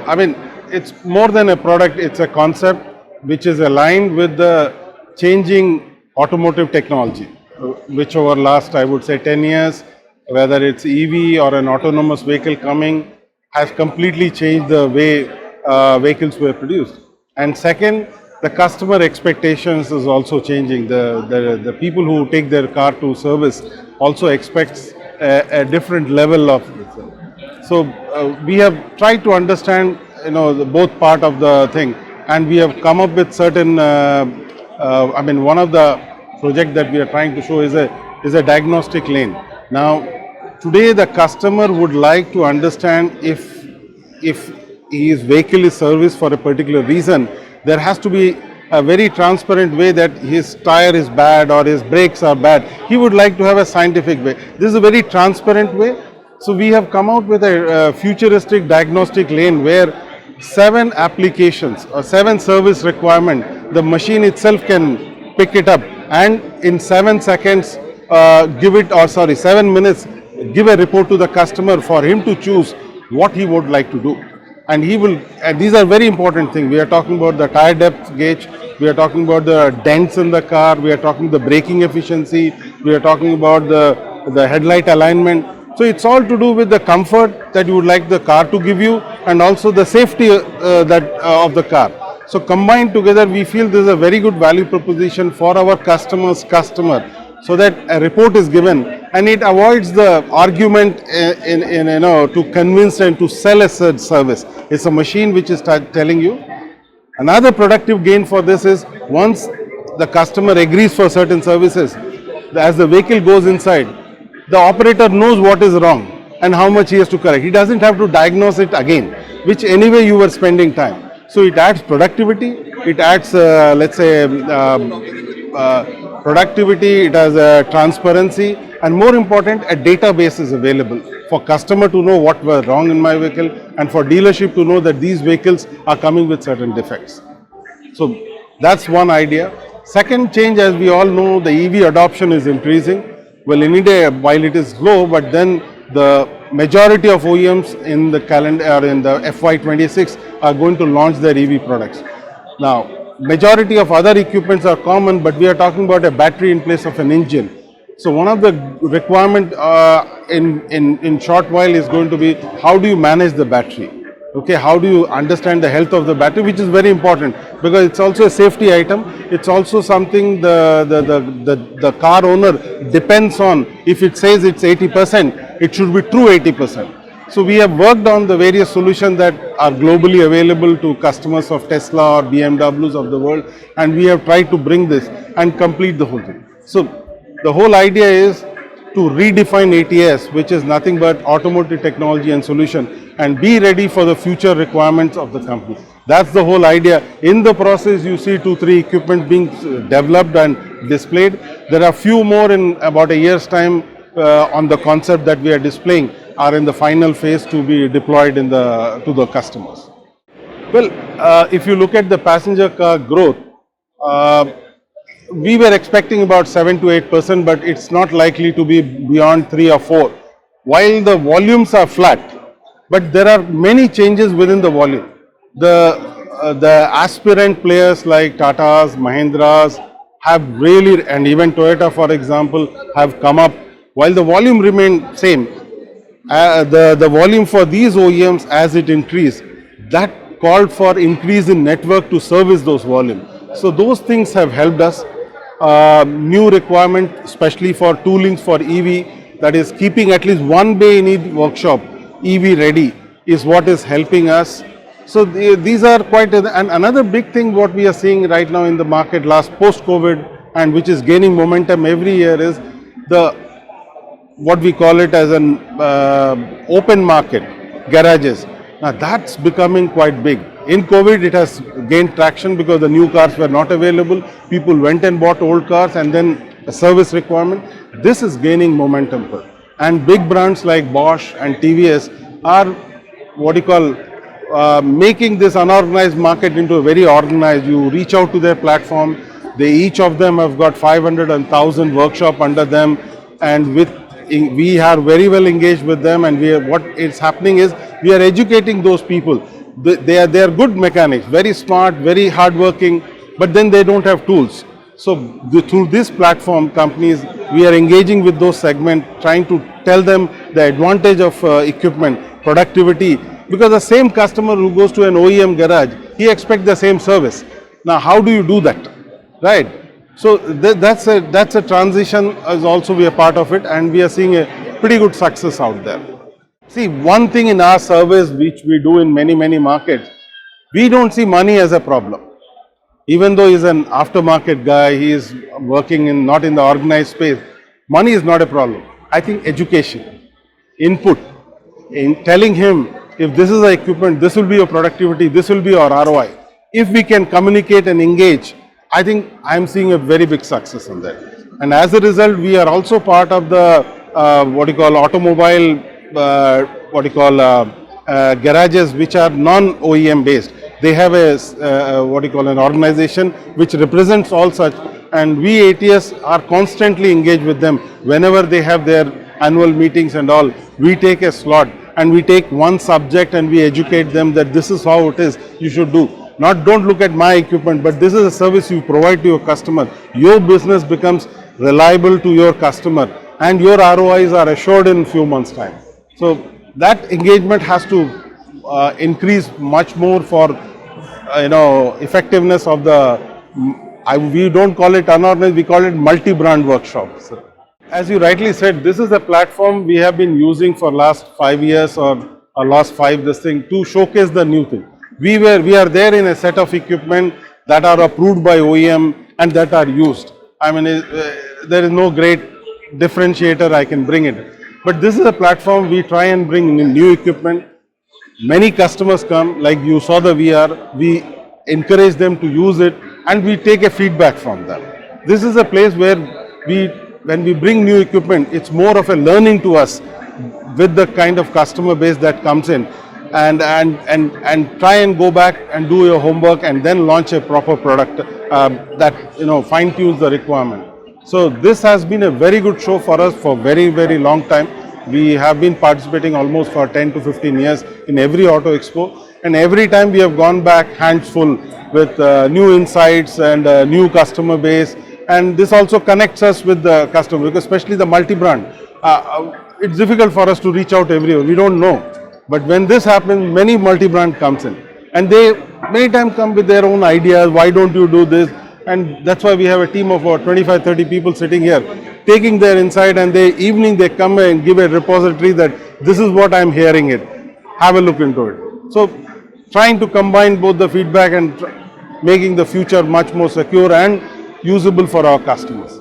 I mean, it's more than a product, it's a concept which is aligned with the changing automotive technology, which over last, I would say, 10 years, whether it's EV or an autonomous vehicle coming, has completely changed the way vehicles were produced. And second, the customer expectations is also changing. The people who take their car to service also expects a different level of. So we have tried to understand, the both part of the thing, and we have come up with certain. I mean, one of the project that we are trying to show is a diagnostic lane. Now, today the customer would like to understand if his vehicle is serviced for a particular reason, there has to be a very transparent way that his tire is bad or his brakes are bad. He would like to have a scientific way. This is a very transparent way. So we have come out with a futuristic diagnostic lane where 7 applications or 7 service requirement, the machine itself can pick it up and in 7 seconds 7 minutes, give a report to the customer for him to choose what he would like to do. And he will, and these are very important things. We are talking about the tire depth gauge, we are talking about the dents in the car, we are talking the braking efficiency, we are talking about the headlight alignment. So it's all to do with the comfort that you would like the car to give you and also the safety of the car. So combined together, we feel this is a very good value proposition for our customer, so that a report is given and it avoids the argument to convince and to sell a service. It's a machine which is telling you. Another productive gain for this is once the customer agrees for certain services, as the vehicle goes inside, the operator knows what is wrong and how much he has to correct. He doesn't have to diagnose it again, which anyway you were spending time. So it adds productivity, it adds productivity, it has transparency, and more important, a database is available for customer to know what were wrong in my vehicle and for dealership to know that these vehicles are coming with certain defects. So that's one idea. Second change, as we all know, the EV adoption is increasing. Well, in India, while it is low, but then the majority of OEMs in the calendar or in the FY26 are going to launch their EV products. Now, majority of other equipments are common, but we are talking about a battery in place of an engine. So one of the requirement in short while is going to be how do you manage the battery? Okay, how do you understand the health of the battery, which is very important because it's also a safety item. It's also something the car owner depends on. If it says it's 80%, it should be true 80%. So we have worked on the various solutions that are globally available to customers of Tesla or BMWs of the world, and we have tried to bring this and complete the whole thing. So the whole idea is to redefine ATS, which is nothing but automotive technology and solution, and be ready for the future requirements of the company. That's the whole idea. In the process, you see 2-3 equipment being developed and displayed. There are few more in about a year's time on the concept that we are displaying are in the final phase to be deployed to the customers. Well, if you look at the passenger car growth, we were expecting about 7 to 8%, but it's not likely to be beyond 3 or 4. While the volumes are flat, but there are many changes within the volume. The aspirant players like Tatas, Mahindras have really, and even Toyota, for example, have come up. While the volume remained same, the volume for these OEMs as it increased, that called for increase in network to service those volumes. So those things have helped us. New requirement, especially for toolings for EV, that is keeping at least one bay in each workshop EV ready, is what is helping us. So these are quite, and another big thing what we are seeing right now in the market post-COVID, and which is gaining momentum every year, is what we call it as an open market, garages. Now that's becoming quite big. In COVID, it has gained traction because the new cars were not available. People went and bought old cars, and then a service requirement. This is gaining momentum. And big brands like Bosch and TVS are making this unorganized market into a very organized. You reach out to their platform. Each of them have got 500 and 1,000 workshop under them, and we are very well engaged with them. And what is happening is we are educating those people. they are good mechanics, very smart, very hardworking, but then they don't have tools. So through this platform, companies, we are engaging with those segments, trying to tell them the advantage of equipment, productivity, because the same customer who goes to an OEM garage, he expects the same service. Now, how do you do that, right? So that's a transition, as also we are part of it, and we are seeing a pretty good success out there. See, one thing in our service which we do in many markets, we don't see money as a problem. Even though he's an aftermarket guy, he is working in not in the organized space, money is not a problem. I think education, input, in telling him if this is the equipment, this will be your productivity, this will be your ROI. If we can communicate and engage, I think I'm seeing a very big success in that. And as a result, we are also part of the what you call automobile, garages which are non-OEM based. They have a what you call an organization which represents all such, and we ATS are constantly engaged with them whenever they have their annual meetings and all. We take a slot and we take one subject and we educate them that this is how it is, you should do. Not don't look at my equipment, but this is a service you provide to your customer. Your business becomes reliable to your customer and your ROIs are assured in few months' time. So that engagement has to increase much more for effectiveness of the, we don't call it unorganized, we call it multi-brand workshops. As you rightly said, this is a platform we have been using for last 5 years or last 5 this thing to showcase the new thing. We are there in a set of equipment that are approved by OEM and that are used. I mean, there is no great differentiator I can bring it. But this is a platform we try and bring in new equipment. Many customers come, like you saw the VR, we encourage them to use it and we take a feedback from them. This is a place where when we bring new equipment, it's more of a learning to us with the kind of customer base that comes in, and try and go back and do your homework and then launch a proper product that fine tunes the requirement. So this has been a very good show for us for very long time. We have been participating almost for 10 to 15 years in every auto expo, and every time we have gone back hands full with new insights and new customer base. And this also connects us with the customer, because especially the multi-brand. It's difficult for us to reach out everywhere. We don't know. But when this happens, many multi-brand comes in. And they many times come with their own ideas. Why don't you do this? And that's why we have a team of about 25, 30 people sitting here, taking their insight, and evening they come and give a repository that this is what I'm hearing it. Have a look into it. So trying to combine both the feedback and making the future much more secure and usable for our customers.